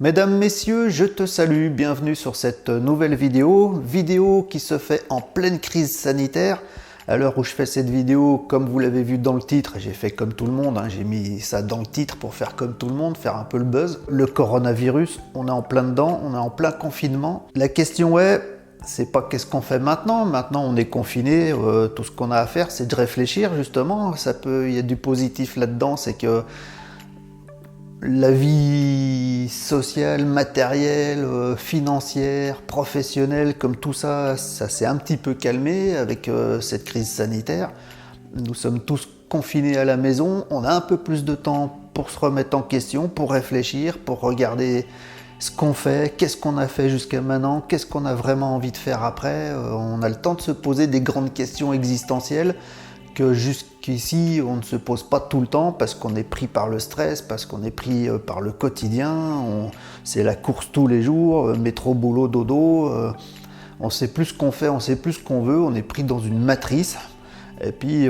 Mesdames, Messieurs, je te salue, bienvenue sur cette nouvelle vidéo qui se fait en pleine crise sanitaire. À l'heure où je fais cette vidéo, comme vous l'avez vu dans le titre, j'ai fait comme tout le monde, j'ai mis ça dans le titre pour faire comme tout le monde, faire un peu le buzz. Le coronavirus, on est en plein dedans, on est en plein confinement. La question est, c'est pas qu'est-ce qu'on fait maintenant. Maintenant on est confiné, tout ce qu'on a à faire c'est de réfléchir justement. Il y a du positif là-dedans, c'est que la vie sociale, matérielle, financière, professionnelle, comme tout ça, ça s'est un petit peu calmé avec cette crise sanitaire. Nous sommes tous confinés à la maison, on a un peu plus de temps pour se remettre en question, pour réfléchir, pour regarder ce qu'on fait, qu'est-ce qu'on a fait jusqu'à maintenant, qu'est-ce qu'on a vraiment envie de faire après. On a le temps de se poser des grandes questions existentielles que jusqu'ici on ne se pose pas tout le temps parce qu'on est pris par le stress, parce qu'on est pris par le quotidien, c'est la course tous les jours, métro, boulot, dodo, on sait plus ce qu'on fait, on sait plus ce qu'on veut, on est pris dans une matrice et puis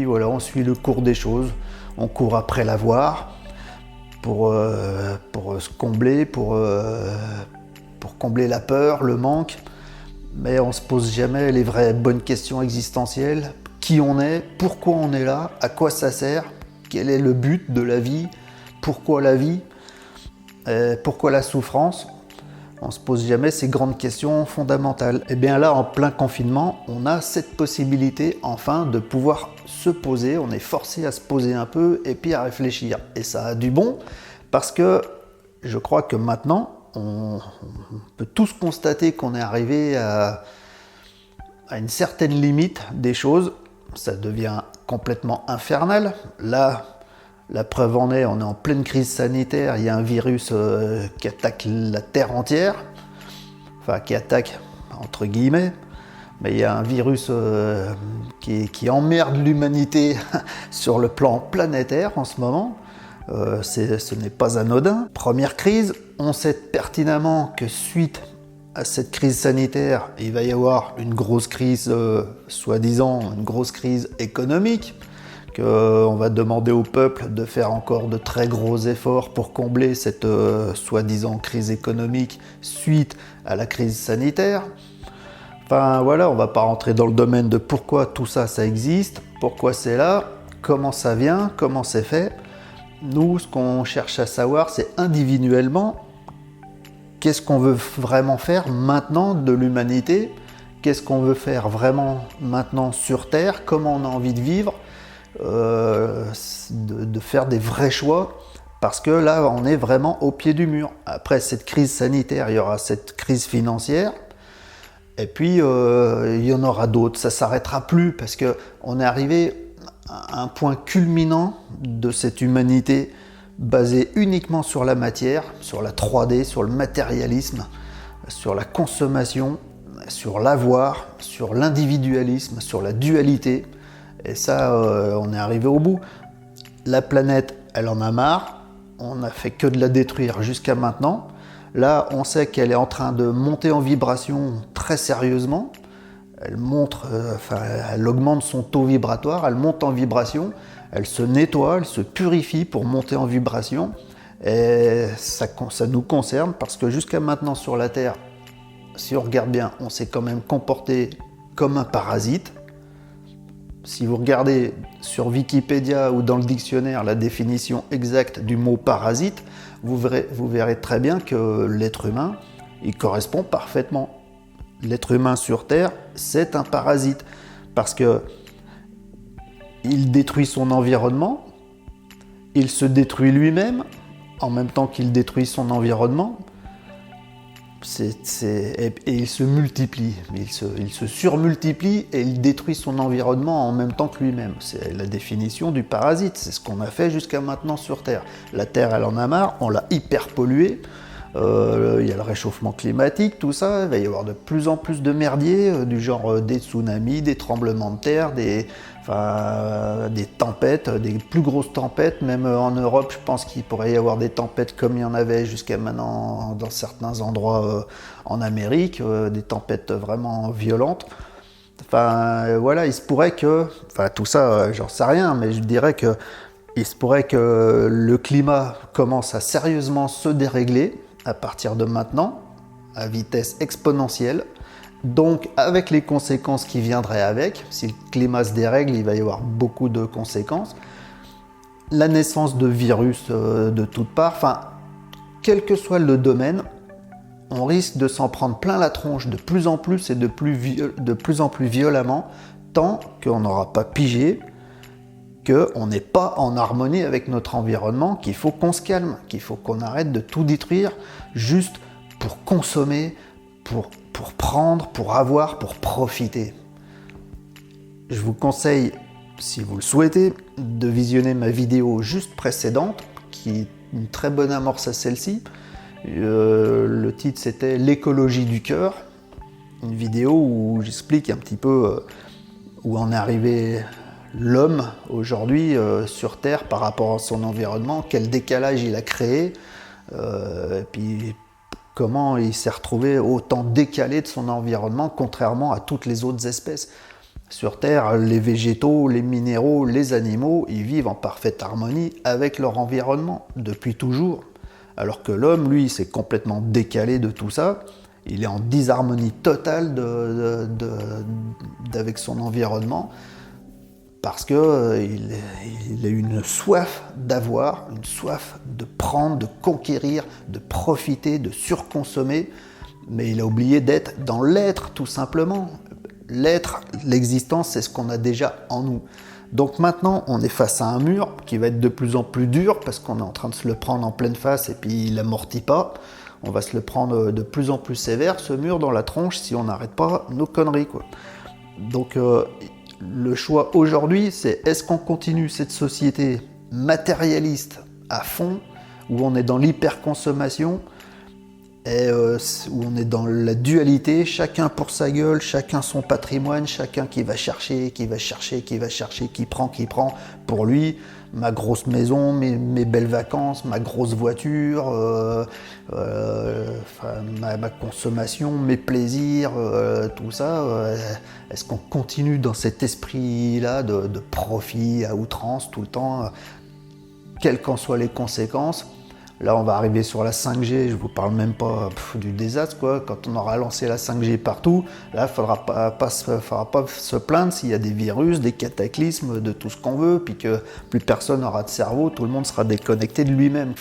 voilà, on suit le cours des choses, on court après l'avoir pour se combler, pour combler la peur, le manque. Mais on ne se pose jamais les vraies bonnes questions existentielles. Qui on est, pourquoi on est là, à quoi ça sert, quel est le but de la vie, pourquoi la vie, pourquoi la souffrance. On ne se pose jamais ces grandes questions fondamentales. Et bien là, en plein confinement, on a cette possibilité enfin de pouvoir se poser. On est forcé à se poser un peu et puis à réfléchir. Et ça a du bon parce que je crois que maintenant, on peut tous constater qu'on est arrivé à une certaine limite des choses. Ça devient complètement infernal. Là, la preuve en est, on est en pleine crise sanitaire. Il y a un virus qui attaque la Terre entière. Enfin, qui attaque entre guillemets. Mais il y a un virus qui emmerde l'humanité sur le plan planétaire en ce moment. Ce n'est pas anodin. Première crise, on sait pertinemment que suite à cette crise sanitaire, il va y avoir une grosse crise, soi-disant une grosse crise économique, qu'on va demander au peuple de faire encore de très gros efforts pour combler cette soi-disant crise économique suite à la crise sanitaire. Enfin voilà, on ne va pas rentrer dans le domaine de pourquoi tout ça, ça existe, pourquoi c'est là, comment ça vient, comment c'est fait. Nous, ce qu'on cherche à savoir, c'est individuellement, qu'est-ce qu'on veut vraiment faire maintenant de l'humanité, qu'est-ce qu'on veut faire vraiment maintenant sur Terre, comment on a envie de vivre, de faire des vrais choix, parce que là, on est vraiment au pied du mur. Après cette crise sanitaire, il y aura cette crise financière, et puis il y en aura d'autres, ça ne s'arrêtera plus, parce qu'on est arrivé un point culminant de cette humanité basée uniquement sur la matière, sur la 3D, sur le matérialisme, sur la consommation, sur l'avoir, sur l'individualisme, sur la dualité. Et ça, on est arrivé au bout. La planète, elle en a marre. On n'a fait que de la détruire jusqu'à maintenant. Là, on sait qu'elle est en train de monter en vibration très sérieusement. Elle augmente son taux vibratoire, elle monte en vibration, elle se nettoie, elle se purifie pour monter en vibration. Et ça nous concerne parce que jusqu'à maintenant sur la Terre, si on regarde bien, on s'est quand même comporté comme un parasite. Si vous regardez sur Wikipédia ou dans le dictionnaire la définition exacte du mot parasite, vous verrez très bien que l'être humain, il correspond parfaitement. L'être humain sur Terre, c'est un parasite parce que il détruit son environnement, il se détruit lui-même en même temps qu'il détruit son environnement. Et il se multiplie, il se surmultiplie et il détruit son environnement en même temps que lui-même. C'est la définition du parasite, c'est ce qu'on a fait jusqu'à maintenant sur Terre. La Terre, elle en a marre, on l'a hyper polluée. Il y a le réchauffement climatique, tout ça, il va y avoir de plus en plus de merdiers, du genre des tsunamis, des tremblements de terre, des tempêtes, des plus grosses tempêtes, même en Europe, je pense qu'il pourrait y avoir des tempêtes comme il y en avait jusqu'à maintenant dans certains endroits en Amérique, des tempêtes vraiment violentes. Enfin voilà, il se pourrait que, tout ça, j'en sais rien, mais je dirais que il se pourrait que le climat commence à sérieusement se dérégler à partir de maintenant, à vitesse exponentielle. Donc avec les conséquences qui viendraient avec, si le climat se dérègle, il va y avoir beaucoup de conséquences. La naissance de virus de toutes parts, enfin, quel que soit le domaine, on risque de s'en prendre plein la tronche de plus en plus et de plus en plus violemment, tant qu'on n'aura pas pigé qu'on n'est pas en harmonie avec notre environnement, qu'il faut qu'on se calme, qu'il faut qu'on arrête de tout détruire juste pour consommer, pour prendre, pour avoir, pour profiter. Je vous conseille, si vous le souhaitez, de visionner ma vidéo juste précédente, qui est une très bonne amorce à celle-ci. Le titre c'était l'écologie du cœur, une vidéo où j'explique un petit peu où en est arrivé l'homme aujourd'hui sur Terre par rapport à son environnement, quel décalage il a créé, et puis comment il s'est retrouvé autant décalé de son environnement contrairement à toutes les autres espèces. Sur Terre, les végétaux, les minéraux, les animaux, ils vivent en parfaite harmonie avec leur environnement depuis toujours. Alors que l'homme, lui, s'est complètement décalé de tout ça. Il est en disharmonie totale avec son environnement parce qu'il a une soif d'avoir, une soif de prendre, de conquérir, de profiter, de surconsommer. Mais il a oublié d'être dans l'être, tout simplement. L'être, l'existence, c'est ce qu'on a déjà en nous. Donc maintenant, on est face à un mur qui va être de plus en plus dur parce qu'on est en train de se le prendre en pleine face et puis il n'amortit pas. On va se le prendre de plus en plus sévère, ce mur dans la tronche, si on n'arrête pas nos conneries, quoi. Donc le choix aujourd'hui, c'est est-ce qu'on continue cette société matérialiste à fond, où on est dans l'hyperconsommation, et où on est dans la dualité, chacun pour sa gueule, chacun son patrimoine, chacun qui va chercher, qui prend pour lui, ma grosse maison, mes belles vacances, ma grosse voiture, ma consommation, mes plaisirs, tout ça. Est-ce qu'on continue dans cet esprit-là de profit à outrance tout le temps, quelles qu'en soient les conséquences? Là, on va arriver sur la 5G, je vous parle même pas du désastre, quoi. Quand on aura lancé la 5G partout, là, il faudra pas se plaindre s'il y a des virus, des cataclysmes, de tout ce qu'on veut, puis que plus personne n'aura de cerveau, tout le monde sera déconnecté de lui-même.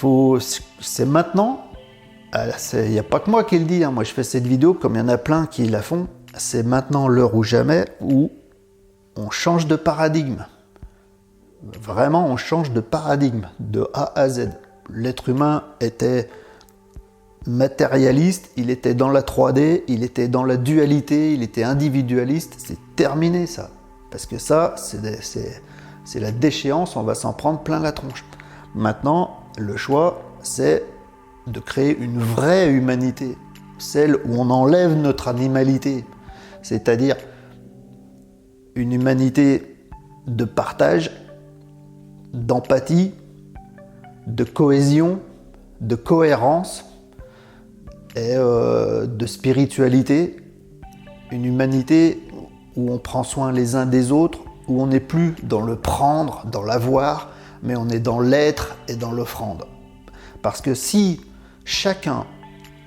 C'est maintenant, il n'y a pas que moi qui le dis, hein. Moi je fais cette vidéo comme il y en a plein qui la font, c'est maintenant l'heure ou jamais où on change de paradigme. Vraiment, on change de paradigme, de A à Z. L'être humain était matérialiste, il était dans la 3D, il était dans la dualité, il était individualiste. C'est terminé ça. Parce que ça, c'est la déchéance, on va s'en prendre plein la tronche. Maintenant, le choix, c'est de créer une vraie humanité. Celle où on enlève notre animalité. C'est-à-dire une humanité de partage, d'empathie, de cohésion, de cohérence et de spiritualité, une humanité où on prend soin les uns des autres, où on n'est plus dans le prendre, dans l'avoir, mais on est dans l'être et dans l'offrande. Parce que si chacun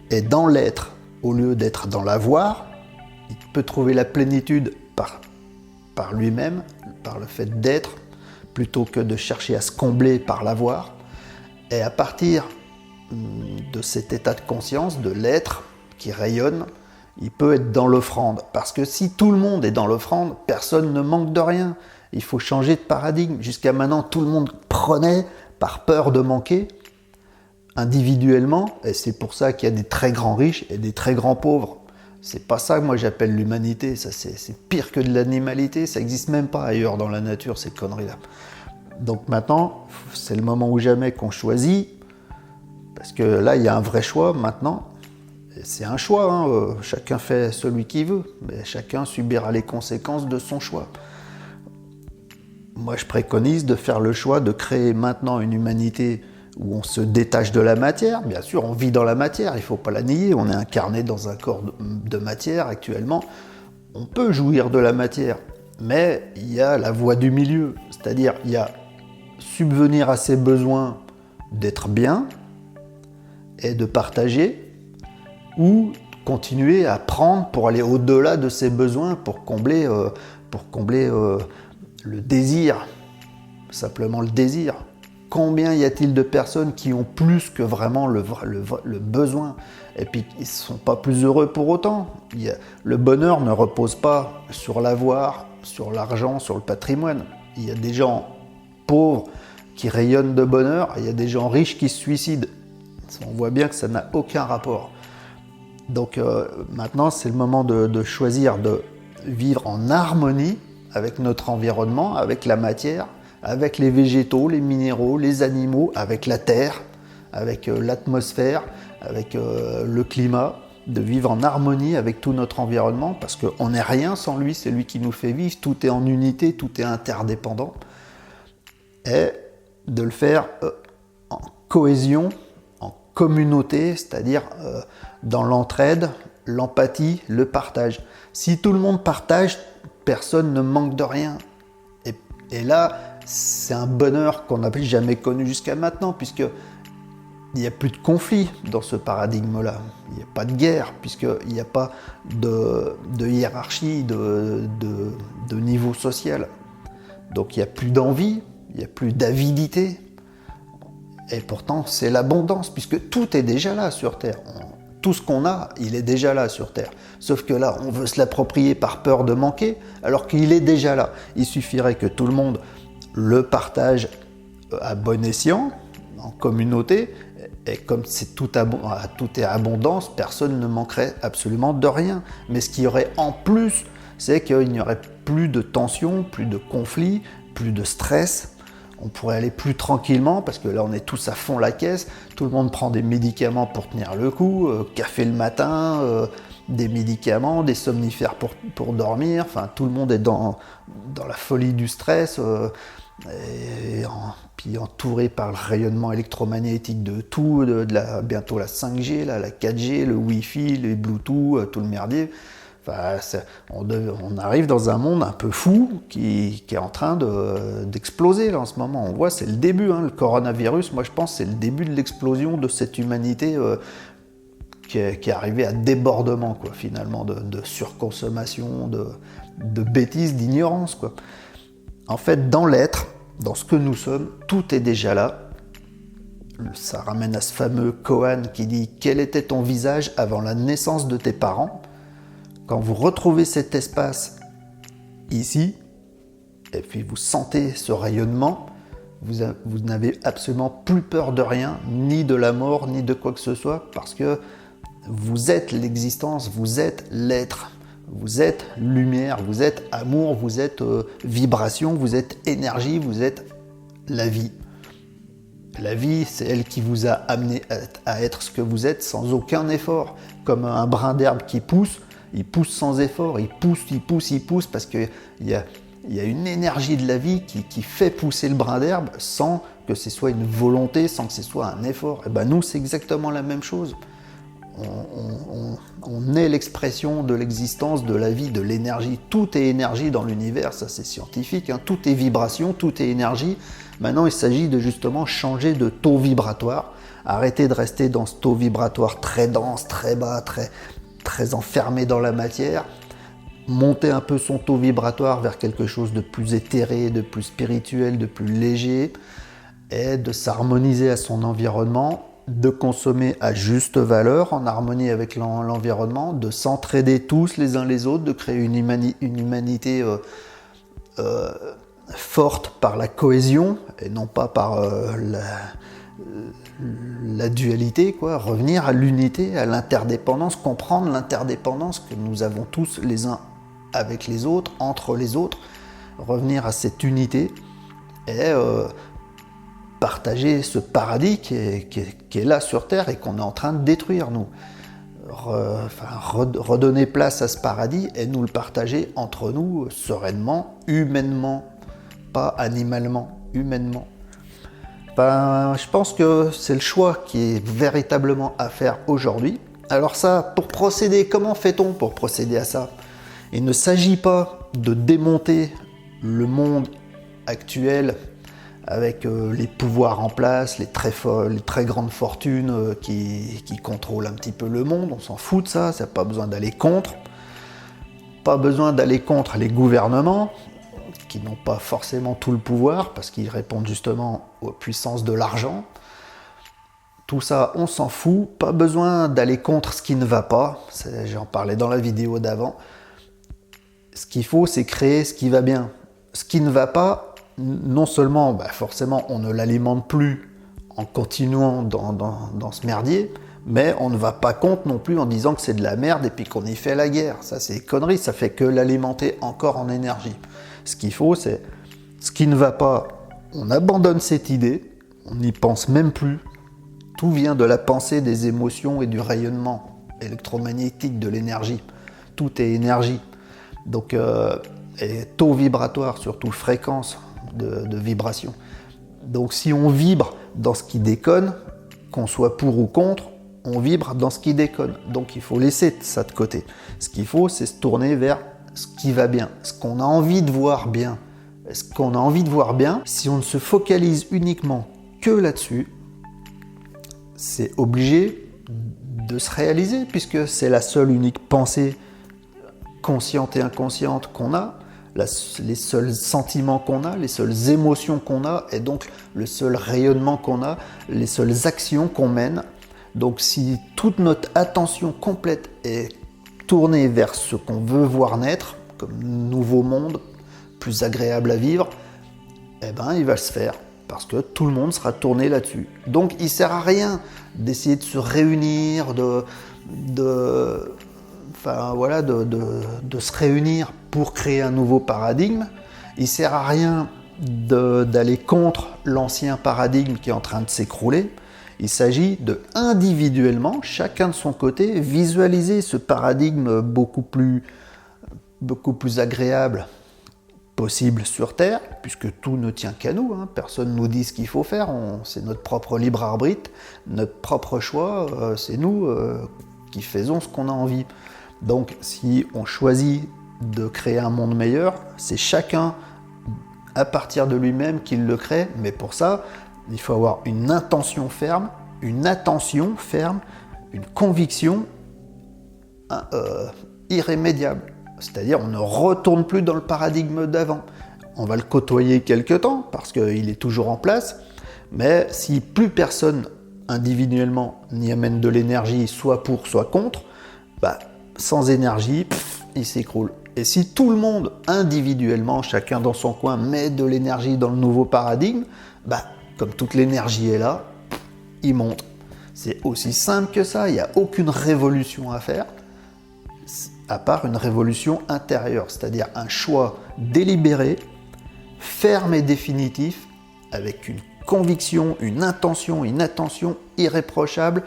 est dans l'être au lieu d'être dans l'avoir, il peut trouver la plénitude par lui-même, par le fait d'être, plutôt que de chercher à se combler par l'avoir. Et à partir de cet état de conscience, de l'être qui rayonne, il peut être dans l'offrande. Parce que si tout le monde est dans l'offrande, personne ne manque de rien. Il faut changer de paradigme. Jusqu'à maintenant, tout le monde prenait par peur de manquer individuellement. Et c'est pour ça qu'il y a des très grands riches et des très grands pauvres. C'est pas ça que moi j'appelle l'humanité. Ça, c'est pire que de l'animalité. Ça n'existe même pas ailleurs dans la nature, ces conneries-là. Donc maintenant, c'est le moment ou jamais qu'on choisit, parce que là, il y a un vrai choix maintenant. C'est un choix, hein. Chacun fait celui qu'il veut, mais chacun subira les conséquences de son choix. Moi, je préconise de faire le choix de créer maintenant une humanité où on se détache de la matière. Bien sûr, on vit dans la matière, il ne faut pas la nier, on est incarné dans un corps de matière actuellement. On peut jouir de la matière, mais il y a la voie du milieu, c'est-à-dire il y a subvenir à ses besoins d'être bien et de partager, ou continuer à prendre pour aller au-delà de ses besoins, pour combler le désir, simplement le désir. Combien y a-t-il de personnes qui ont plus que vraiment le besoin, et puis ils ne sont pas plus heureux pour autant? Le bonheur ne repose pas sur l'avoir, sur l'argent, sur le patrimoine. Il y a des gens pauvres qui rayonnent de bonheur, et il y a des gens riches qui se suicident. On voit bien que ça n'a aucun rapport. Donc maintenant, c'est le moment de choisir de vivre en harmonie avec notre environnement, avec la matière, avec les végétaux, les minéraux, les animaux, avec la terre, avec l'atmosphère, avec le climat, de vivre en harmonie avec tout notre environnement, parce qu'on n'est rien sans lui, c'est lui qui nous fait vivre, tout est en unité, tout est interdépendant, et de le faire en cohésion, en communauté, c'est-à-dire dans l'entraide, l'empathie, le partage. Si tout le monde partage, personne ne manque de rien. Et là, c'est un bonheur qu'on n'a jamais connu jusqu'à maintenant, puisqu'il n'y a plus de conflit dans ce paradigme-là. Il n'y a pas de guerre, puisqu'il n'y a pas de hiérarchie, de niveau social. Donc il n'y a plus d'envie, il n'y a plus d'avidité. Et pourtant, c'est l'abondance, puisque tout est déjà là sur Terre. Tout ce qu'on a, il est déjà là sur Terre. Sauf que là, on veut se l'approprier par peur de manquer, alors qu'il est déjà là. Il suffirait que tout le monde le partage à bon escient, en communauté, et comme c'est tout est abondance, personne ne manquerait absolument de rien. Mais ce qu'il y aurait en plus, c'est qu'il n'y aurait plus de tension, plus de conflits, plus de stress. On pourrait aller plus tranquillement, parce que là on est tous à fond la caisse, tout le monde prend des médicaments pour tenir le coup, café le matin, des médicaments, des somnifères pour dormir, enfin tout le monde est dans la folie du stress, puis entouré par le rayonnement électromagnétique de tout, bientôt la 5G, la 4G, le Wi-Fi, les Bluetooth, tout le merdier. Enfin, on arrive dans un monde un peu fou qui est en train d'exploser là en ce moment. On voit, c'est le début, le coronavirus, moi je pense que c'est le début de l'explosion de cette humanité qui est arrivée à débordement, quoi, finalement, de surconsommation, de bêtises, d'ignorance, quoi. En fait, dans l'être, dans ce que nous sommes, tout est déjà là. Ça ramène à ce fameux Kohan qui dit « Quel était ton visage avant la naissance de tes parents ?» Quand vous retrouvez cet espace ici, et puis vous sentez ce rayonnement, vous n'avez absolument plus peur de rien, ni de la mort, ni de quoi que ce soit, parce que vous êtes l'existence, vous êtes l'être, vous êtes lumière, vous êtes amour, vous êtes vibration, vous êtes énergie, vous êtes la vie. La vie, c'est elle qui vous a amené à être ce que vous êtes sans aucun effort, comme un brin d'herbe qui pousse. Il pousse sans effort, il pousse, parce qu'il y a une énergie de la vie qui fait pousser le brin d'herbe sans que ce soit une volonté, sans que ce soit un effort. Et ben nous, c'est exactement la même chose. On est l'expression de l'existence, de la vie, de l'énergie. Tout est énergie dans l'univers, ça c'est scientifique. Tout est vibration, tout est énergie. Maintenant, il s'agit de justement changer de taux vibratoire, arrêter de rester dans ce taux vibratoire très dense, très bas, très enfermé dans la matière, monter un peu son taux vibratoire vers quelque chose de plus éthéré, de plus spirituel, de plus léger, et de s'harmoniser à son environnement, de consommer à juste valeur, en harmonie avec l'environnement, de s'entraider tous les uns les autres, de créer une humanité forte par la cohésion, et non pas par la dualité, quoi. Revenir à l'unité, à l'interdépendance, comprendre l'interdépendance que nous avons tous les uns avec les autres, entre les autres, revenir à cette unité et partager ce paradis qui est là sur Terre et qu'on est en train de détruire, nous. Redonner place à ce paradis et nous le partager entre nous sereinement, humainement, pas animalement, humainement. Je pense que c'est le choix qui est véritablement à faire aujourd'hui. Alors ça, pour procéder, comment fait-on pour procéder à ça? Il ne s'agit pas de démonter le monde actuel avec les pouvoirs en place, les très grandes fortunes qui contrôlent un petit peu le monde. On s'en fout de ça, ça n'a pas besoin d'aller contre. Pas besoin d'aller contre les gouvernements, qui n'ont pas forcément tout le pouvoir, parce qu'ils répondent justement aux puissances de l'argent. Tout ça, on s'en fout. Pas besoin d'aller contre ce qui ne va pas. J'en parlais dans la vidéo d'avant. Ce qu'il faut, c'est créer ce qui va bien. Ce qui ne va pas, non seulement, forcément, on ne l'alimente plus en continuant dans ce merdier, mais on ne va pas contre non plus en disant que c'est de la merde et puis qu'on y fait la guerre. Ça, c'est des conneries, ça fait que l'alimenter encore en énergie. Ce qu'il faut, c'est ce qui ne va pas, on abandonne cette idée, on n'y pense même plus. Tout vient de la pensée, des émotions et du rayonnement électromagnétique de l'énergie. Tout est énergie. Donc, et taux vibratoire, surtout fréquence de vibration. Donc, si on vibre dans ce qui déconne, qu'on soit pour ou contre, on vibre dans ce qui déconne. Donc, il faut laisser ça de côté. Ce qu'il faut, c'est se tourner vers ce qui va bien, ce qu'on a envie de voir bien. Ce qu'on a envie de voir bien, si on ne se focalise uniquement que là-dessus, c'est obligé de se réaliser, puisque c'est la seule unique pensée consciente et inconsciente qu'on a, les seuls sentiments qu'on a, les seules émotions qu'on a, et donc le seul rayonnement qu'on a, les seules actions qu'on mène. Donc si toute notre attention complète est tournée vers ce qu'on veut voir naître, comme nouveau monde, plus agréable à vivre, eh ben il va se faire, parce que tout le monde sera tourné là-dessus. Donc il ne sert à rien d'essayer de se réunir, de se réunir pour créer un nouveau paradigme. Il ne sert à rien d'aller contre l'ancien paradigme qui est en train de s'écrouler. Il s'agit de individuellement, chacun de son côté, visualiser ce paradigme beaucoup plus agréable possible sur Terre, puisque tout ne tient qu'à nous, hein. Personne ne nous dit ce qu'il faut faire, c'est notre propre libre arbitre, notre propre choix, c'est nous qui faisons ce qu'on a envie. Donc si on choisit de créer un monde meilleur, c'est chacun à partir de lui-même qu'il le crée, mais pour ça, il faut avoir une intention ferme, une attention ferme, une conviction irrémédiable. C'est-à-dire, on ne retourne plus dans le paradigme d'avant. On va le côtoyer quelque temps, parce qu'il est toujours en place, mais si plus personne individuellement n'y amène de l'énergie, soit pour, soit contre, sans énergie, il s'écroule. Et si tout le monde, individuellement, chacun dans son coin, met de l'énergie dans le nouveau paradigme, comme toute l'énergie est là, il monte. C'est aussi simple que ça, il n'y a aucune révolution à faire, à part une révolution intérieure, c'est-à-dire un choix délibéré, ferme et définitif, avec une conviction, une intention, une attention irréprochable,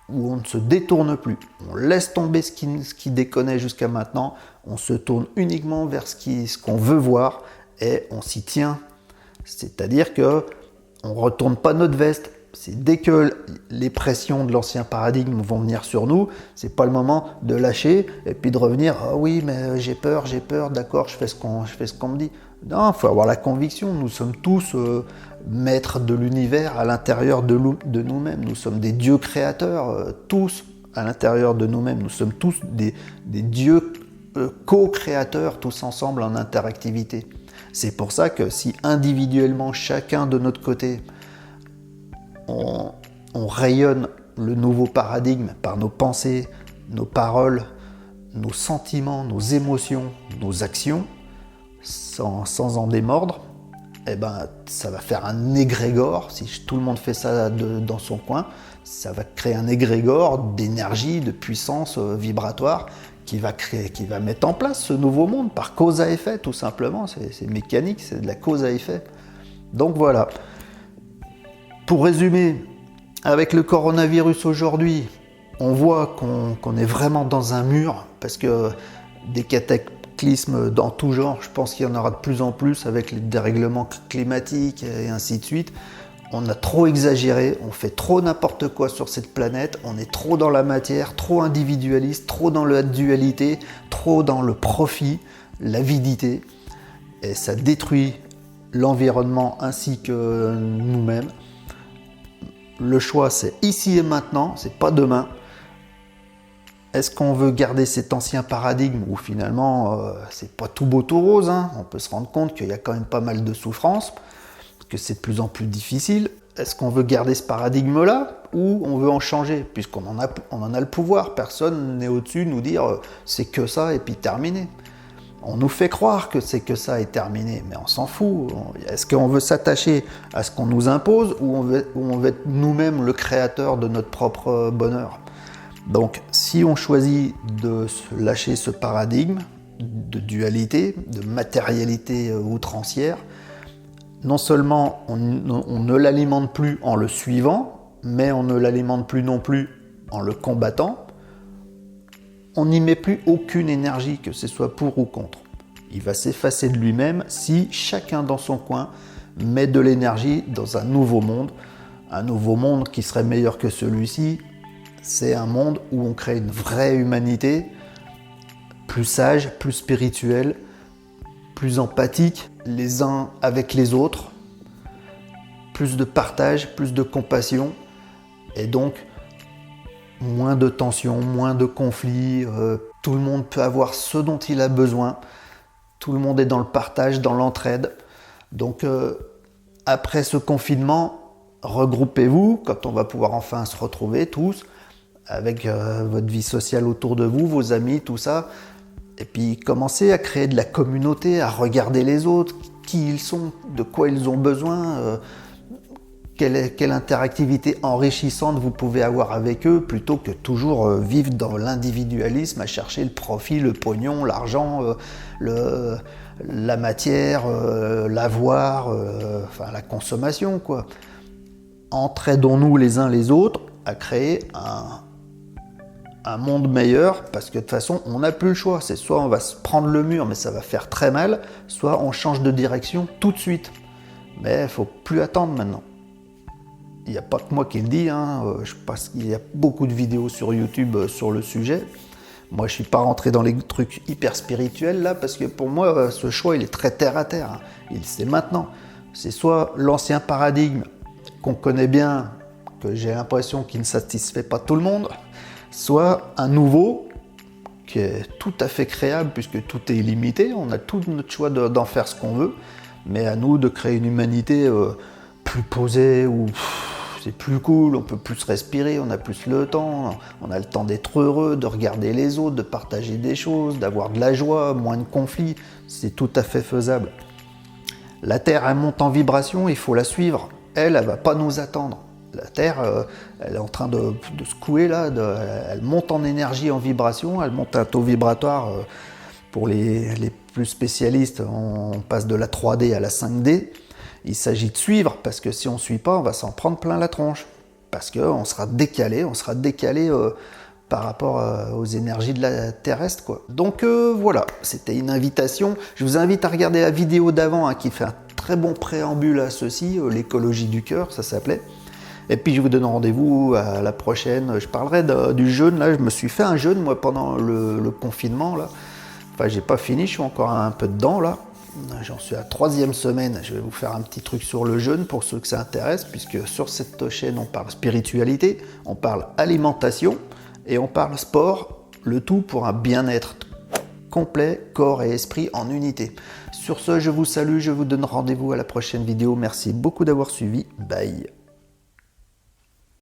où on ne se détourne plus. On laisse tomber ce qui déconnait jusqu'à maintenant, on se tourne uniquement vers ce qu'on veut voir, et on s'y tient. C'est-à-dire que on ne retourne pas notre veste. C'est dès que les pressions de l'ancien paradigme vont venir sur nous, c'est pas le moment de lâcher et puis de revenir. Ah oui, mais j'ai peur, d'accord, je fais ce qu'on me dit. Non, il faut avoir la conviction. Nous sommes tous maîtres de l'univers à l'intérieur de nous-mêmes. Nous sommes des dieux créateurs, tous à l'intérieur de nous-mêmes. Nous sommes tous des dieux co-créateurs, tous ensemble en interactivité. C'est pour ça que si individuellement, chacun de notre côté, on rayonne le nouveau paradigme par nos pensées, nos paroles, nos sentiments, nos émotions, nos actions, sans en démordre, ça va faire un égrégore. Si tout le monde fait ça dans son coin, ça va créer un égrégore d'énergie, de puissance vibratoire qui va mettre en place ce nouveau monde par cause à effet, tout simplement. C'est mécanique, c'est de la cause à effet. Donc voilà. Pour résumer, avec le coronavirus aujourd'hui, on voit qu'on est vraiment dans un mur, parce que des cataclysmes dans tout genre, je pense qu'il y en aura de plus en plus avec les dérèglements climatiques et ainsi de suite. On a trop exagéré, on fait trop n'importe quoi sur cette planète, on est trop dans la matière, trop individualiste, trop dans la dualité, trop dans le profit, l'avidité, et ça détruit l'environnement ainsi que nous-mêmes. Le choix, c'est ici et maintenant, c'est pas demain. Est-ce qu'on veut garder cet ancien paradigme où finalement c'est pas tout beau tout rose, hein. On peut se rendre compte qu'il y a quand même pas mal de souffrances, que c'est de plus en plus difficile. Est-ce qu'on veut garder ce paradigme-là ou on veut en changer, puisqu'on en a le pouvoir, personne n'est au-dessus de nous dire c'est que ça et puis terminé. On nous fait croire que c'est que ça et terminé, mais on s'en fout. Est-ce qu'on veut s'attacher à ce qu'on nous impose ou on veut être nous-mêmes le créateur de notre propre bonheur? Donc si on choisit de lâcher ce paradigme de dualité, de matérialité outrancière, non seulement on ne l'alimente plus en le suivant, mais on ne l'alimente plus non plus en le combattant. On n'y met plus aucune énergie, que ce soit pour ou contre. Il va s'effacer de lui-même si chacun dans son coin met de l'énergie dans un nouveau monde qui serait meilleur que celui-ci. C'est un monde où on crée une vraie humanité, plus sage, plus spirituelle, plus empathique les uns avec les autres, plus de partage, plus de compassion, et donc moins de tensions, moins de conflits, tout le monde peut avoir ce dont il a besoin, tout le monde est dans le partage, dans l'entraide. Donc après ce confinement, regroupez-vous, quand on va pouvoir enfin se retrouver tous, avec votre vie sociale autour de vous, vos amis, tout ça, et puis commencez à créer de la communauté, à regarder les autres, qui ils sont, de quoi ils ont besoin, quelle interactivité enrichissante vous pouvez avoir avec eux, plutôt que toujours vivre dans l'individualisme, à chercher le profit, le pognon, l'argent, la matière, l'avoir, enfin la consommation, quoi. Entraidons-nous les uns les autres à créer un monde meilleur, parce que de toute façon on n'a plus le choix, c'est soit on va se prendre le mur mais ça va faire très mal, soit on change de direction tout de suite. Mais il ne faut plus attendre maintenant. Il n'y a pas que moi qui le dis, hein. Je pense qu'il y a beaucoup de vidéos sur YouTube sur le sujet. Moi je ne suis pas rentré dans les trucs hyper spirituels là, parce que pour moi ce choix il est très terre à terre, hein. C'est maintenant. C'est soit l'ancien paradigme qu'on connaît bien, que j'ai l'impression qu'il ne satisfait pas tout le monde, soit un nouveau qui est tout à fait créable puisque tout est illimité, on a tout notre choix d'en faire ce qu'on veut, mais à nous de créer une humanité plus posée, où c'est plus cool, on peut plus respirer, on a plus le temps, on a le temps d'être heureux, de regarder les autres, de partager des choses, d'avoir de la joie, moins de conflits, c'est tout à fait faisable. La Terre, elle monte en vibration, il faut la suivre, elle va pas nous attendre. La Terre, elle est en train de secouer là, elle monte en énergie, en vibration, elle monte à un taux vibratoire. Pour les plus spécialistes, on passe de la 3D à la 5D. Il s'agit de suivre, parce que si on ne suit pas, on va s'en prendre plein la tronche. Parce qu'on sera décalé, par rapport aux énergies de la terrestre, quoi. Donc voilà, c'était une invitation. Je vous invite à regarder la vidéo d'avant, hein, qui fait un très bon préambule à ceci, l'écologie du cœur, ça s'appelait. Et puis je vous donne rendez-vous à la prochaine. Je parlerai du jeûne. Là, je me suis fait un jeûne moi pendant le confinement là. Enfin, j'ai pas fini, je suis encore un peu dedans là. J'en suis à la 3e semaine. Je vais vous faire un petit truc sur le jeûne pour ceux que ça intéresse, puisque sur cette chaîne on parle spiritualité, on parle alimentation et on parle sport. Le tout pour un bien-être complet, corps et esprit en unité. Sur ce, je vous salue, je vous donne rendez-vous à la prochaine vidéo. Merci beaucoup d'avoir suivi. Bye.